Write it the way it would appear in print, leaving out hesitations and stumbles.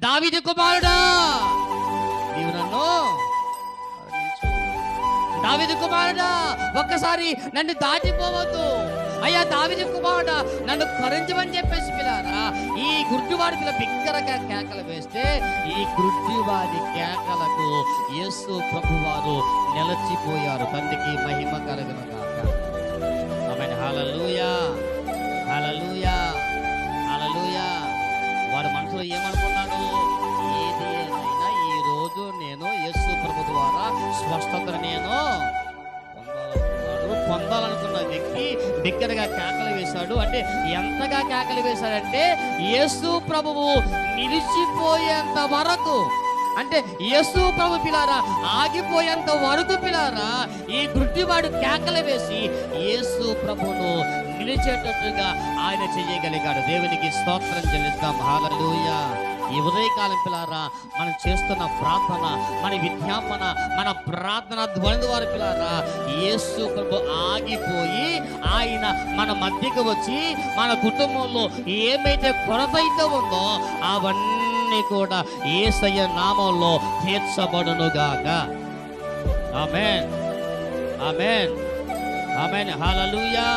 దావీదు కుమారుడా, నీవు నన్ను కరుణించు. దావీదు కుమారుడా, ఒక్కసారి నన్ను దాటిపోవద్దు. అయ్యా దావీదు కుమారుడా, నన్ను కరుణించమని చెప్పేసి పిల్లారా, ఈ గుడ్డివాడి పిల్ల బిగ్గరగా కేకలు వేస్తే ఈ గుడ్డివాడి కేకలకు యేసు ప్రభువారు నిలిచిపోయారు. తండ్రికి మహిమ కలుగును గాక. ఆమేన్. హల్లెలూయా, హల్లెలూయా, హల్లెలూయా. వాడు మనసులో ఏమనుకున్నాడు? ఏది ఏమైనా ఈ రోజు నేను యేసు ప్రభు ద్వారా స్వస్థతను నేను పొందాలనుకున్న వ్యక్తి బిగ్గరగా కేకలు వేశాడు. అంటే ఎంతగా కేకలు వేశాడంటే యేసు ప్రభువు నిలిచిపోయేంత వరకు, అంటే యేసు ప్రభు పిల్లారా ఆగిపోయేంత వరకు పిల్లారా ఈ గుడ్డివాడు కేకలు వేసి యేసు ప్రభువును నిలిచేటట్టుగా ఆయన చేయగలిగాడు. దేవునికి స్తోత్రం చెల్లిస్తాం. హల్లెలూయా. ఈ ఉదయకాలం పిల్లారా మనం చేస్తున్న ప్రార్థన, మన విజ్ఞాపన, మన ప్రార్థన ధ్వని ద్వారా పిల్లారా యేసు ప్రభు ఆగిపోయి ఆయన మన మధ్యకు వచ్చి మన కుటుంబంలో ఏమైతే కొరత అయితే ఉందో అవన్నీ కూడా యేసయ్య నామంలో తీర్చబడునుగాక. ఆమేన్, ఆమేన్, ఆమేన్. హల్లెలూయా.